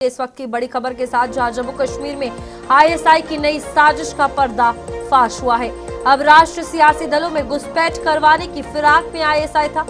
इस वक्त की बड़ी खबर के साथ जहां जम्मू कश्मीर में आईएसआई की नई साजिश का पर्दाफाश हुआ है। अब राष्ट्रीय सियासी दलों में घुसपैठ करवाने की फिराक में आईएसआई था।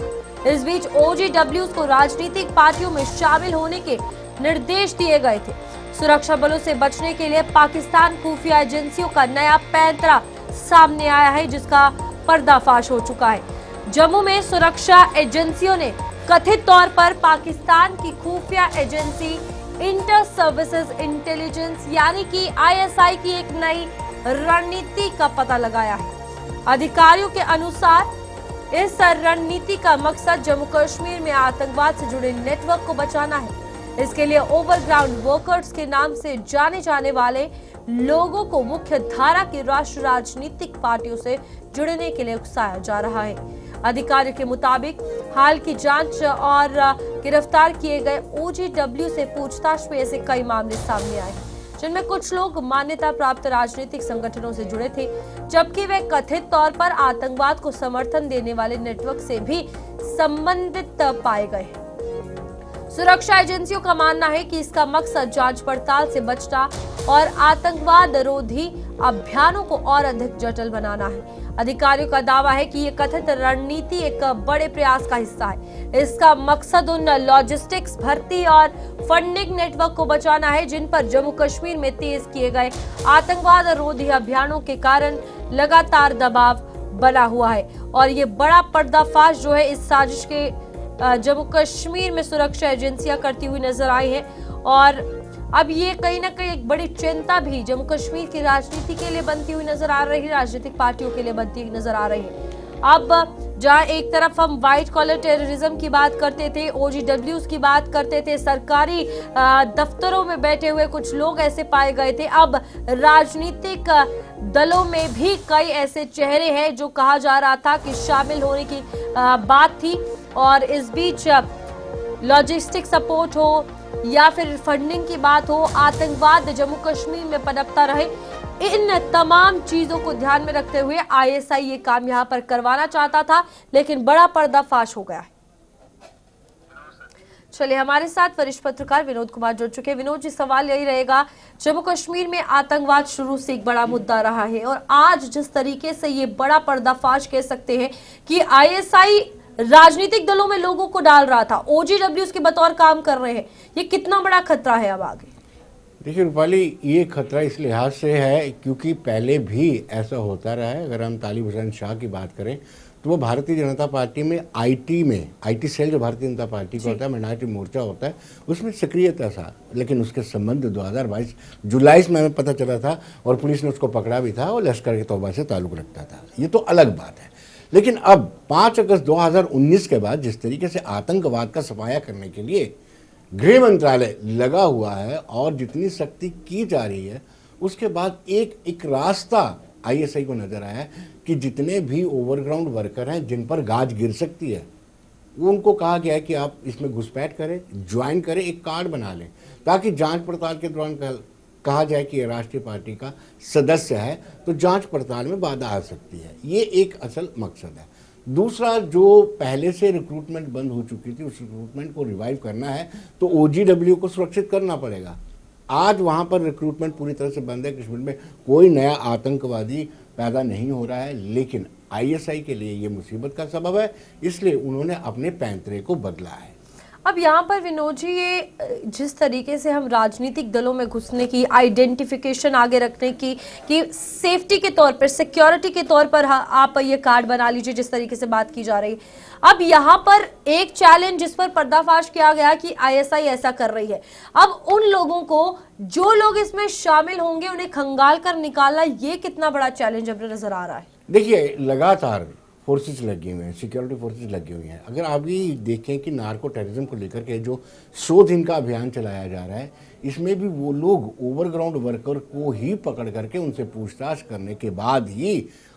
इस बीच ओजीडब्ल्यूज को राजनीतिक पार्टियों में शामिल होने के निर्देश दिए गए थे। सुरक्षा बलों से बचने के लिए पाकिस्तान खुफिया एजेंसियों का नया पैंतरा सामने आया है, जिसका पर्दाफाश हो चुका है। जम्मू में सुरक्षा एजेंसियों ने कथित तौर पर पाकिस्तान की खुफिया एजेंसी इंटर सर्विसेज इंटेलिजेंस यानी कि आईएसआई की एक नई रणनीति का पता लगाया है। अधिकारियों के अनुसार इस रणनीति का मकसद जम्मू कश्मीर में आतंकवाद से जुड़े नेटवर्क को बचाना है। इसके लिए ओवरग्राउंड वर्कर्स के नाम से जाने जाने वाले लोगों को मुख्य धारा की राष्ट्रीय राजनीतिक पार्टियों से जुड़ने के लिए उकसाया जा रहा है। अधिकारियों के मुताबिक हाल की जांच और गिरफ्तार किए गए ओजीडब्ल्यू से पूछताछ में ऐसे कई मामले सामने आए हैं, जिनमें कुछ लोग मान्यता प्राप्त राजनीतिक संगठनों से जुड़े थे, जबकि वे कथित तौर पर आतंकवाद को समर्थन देने वाले नेटवर्क से भी संबंधित पाए गए हैं। सुरक्षा एजेंसियों का मानना है कि इसका मकसद जांच पड़ताल से बचना और आतंकवाद रोधी अभियानों को और अधिक जटिल बनाना है। अधिकारियों का दावा है कि ये कथित रणनीति एक बड़े प्रयास का हिस्सा है। इसका मकसद उन लॉजिस्टिक्स, भर्ती और फंडिंग नेटवर्क को बचाना है, जिन पर जम्मू कश्मीर में तेज किए गए आतंकवाद रोधी अभियानों के कारण लगातार दबाव बना हुआ है। और ये बड़ा पर्दाफाश जो है इस साजिश के जम्मू कश्मीर में सुरक्षा एजेंसियां करती हुई नजर आई है। और अब ये कहीं ना कहीं एक बड़ी चिंता भी जम्मू कश्मीर की राजनीति के लिए बनती हुई नजर आ रही है, राजनीतिक पार्टियों के लिए बनती हुई नजर आ रही है। अब जहां एक तरफ हम व्हाइट कॉलर टेररिज्म की बात करते थे, ओजीडब्ल्यूज की बात करते थे, सरकारी दफ्तरों में बैठे हुए कुछ लोग ऐसे पाए गए थे, अब राजनीतिक दलों में भी कई ऐसे चेहरे हैं जो कहा जा रहा था कि शामिल होने की बात थी। और इस बीच लॉजिस्टिक सपोर्ट हो या फिर फंडिंग की बात हो, आतंकवाद जम्मू कश्मीर में पनपता रहे, इन तमाम चीजों को ध्यान में रखते हुए आईएसआई ये काम यहां पर करवाना चाहता था, लेकिन बड़ा पर्दाफाश हो गया है। चलिए, हमारे साथ वरिष्ठ पत्रकार विनोद कुमार जुड़ चुके हैं। विनोद जी, सवाल यही रहेगा, जम्मू कश्मीर में आतंकवाद शुरू से एक बड़ा मुद्दा रहा है और आज जिस तरीके से ये बड़ा पर्दाफाश कह सकते हैं कि आईएसआई राजनीतिक दलों में लोगों को डाल रहा था, ओजीडब्ल्यूज के बतौर काम कर रहे हैं, ये कितना बड़ा खतरा है अब आगे? देखिए रूपाली, ये खतरा इस लिहाज से है क्योंकि पहले भी ऐसा होता रहा है। अगर हम तालिब हुसैन शाह की बात करें तो वो भारतीय जनता पार्टी में आईटी सेल जो भारतीय जनता पार्टी का होता है, माइनॉरिटी मोर्चा होता है, उसमें सक्रियता था। लेकिन उसके संबंध 2022 जुलाई में हमें पता चला था और पुलिस ने उसको पकड़ा भी था और लश्कर के तौबा से ताल्लुक़ रखता था। ये तो अलग बात है। लेकिन अब 5 अगस्त 2019 के बाद जिस तरीके से आतंकवाद का सफाया करने के लिए गृह मंत्रालय लगा हुआ है और जितनी सख्ती की जा रही है, उसके बाद एक रास्ता आईएसआई को नजर आया है कि जितने भी ओवरग्राउंड वर्कर हैं जिन पर गाज गिर सकती है, वो उनको कहा गया है कि आप इसमें घुसपैठ करें, ज्वाइन करें, एक कार्ड बना लें, ताकि जांच पड़ताल के दौरान कहा जाए कि ये राष्ट्रीय पार्टी का सदस्य है तो जांच पड़ताल में बाधा आ सकती है। ये एक असल मकसद है। दूसरा, जो पहले से रिक्रूटमेंट बंद हो चुकी थी, उस रिक्रूटमेंट को रिवाइव करना है तो ओजीडब्ल्यू को सुरक्षित करना पड़ेगा। आज वहाँ पर रिक्रूटमेंट पूरी तरह से बंद है। कश्मीर में कोई नया आतंकवादी पैदा नहीं हो रहा है, लेकिन आईएसआई के लिए ये मुसीबत का सबब है, इसलिए उन्होंने अपने पैंतरे को बदला है। अब यहाँ पर विनोद जी, ये जिस तरीके से हम राजनीतिक दलों में घुसने की, आइडेंटिफिकेशन आगे रखने की, कि सेफ्टी के तौर पर, सिक्योरिटी के तौर पर आप ये कार्ड बना लीजिए, जिस तरीके से बात की जा रही है, अब यहाँ पर एक चैलेंज जिस पर पर्दाफाश किया गया कि आईएसआई ऐसा कर रही है, अब उन लोगों को, जो लोग इसमें शामिल होंगे, उन्हें खंगाल कर निकालना, ये कितना बड़ा चैलेंज अब नजर आ रहा है? देखिए, लगातार फोर्सेस लगी हुई हैं, सिक्योरिटी फोर्सेस लगी हुई हैं। अगर आप भी देखें कि नार्को टेररिज्म को लेकर के जो 100 दिन का अभियान चलाया जा रहा है, इसमें भी वो लोग ओवरग्राउंड वर्कर को ही पकड़ करके उनसे पूछताछ करने के बाद ही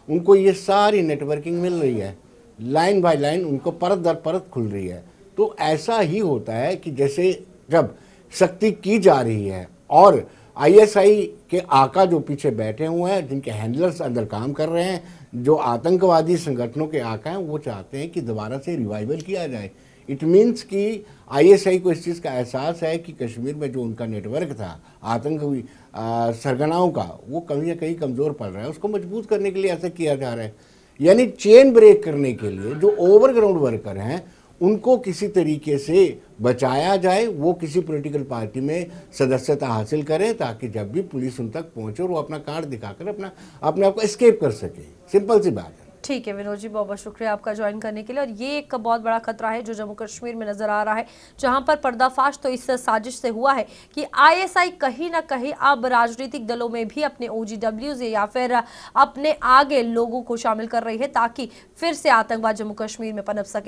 उनको ये सारी नेटवर्किंग मिल रही है, लाइन बाय लाइन उनको परत दर परत खुल रही है। तो ऐसा ही होता है कि जैसे जब सख्ती की जा रही है और आईएसआई के आका जो पीछे बैठे हुए हैं, जिनके हैंडलर्स अंदर काम कर रहे हैं, जो आतंकवादी संगठनों के आका हैं, वो चाहते हैं कि दोबारा से रिवाइवल किया जाए। इट मीन्स कि आईएसआई को इस चीज़ का एहसास है कि कश्मीर में जो उनका नेटवर्क था आतंकी सरगनाओं का, वो कहीं ना कहीं कमज़ोर पड़ रहा है। उसको मजबूत करने के लिए ऐसा किया जा रहा है, यानी चेन ब्रेक करने के लिए जो ओवरग्राउंड वर्कर हैं उनको किसी तरीके से बचाया जाए, वो किसी पॉलिटिकल पार्टी में सदस्यता हासिल करें ताकि जब भी पुलिस उन तक पहुंचे और वो अपना कार्ड दिखाकर अपने आप को एस्केप कर सके। सिंपल सी बात है। ठीक है विनोद जी, बहुत बहुत शुक्रिया आपका ज्वाइन करने के लिए। और ये एक बहुत बड़ा खतरा है जो जम्मू कश्मीर में नजर आ रहा है, जहां पर पर्दाफाश तो इस साजिश से हुआ है कि आईएसआई कहीं ना कहीं अब राजनीतिक दलों में भी अपने ओजीडब्ल्यूज या फिर अपने आगे लोगों को शामिल कर रही है ताकि फिर से आतंकवाद जम्मू कश्मीर में पनप सके।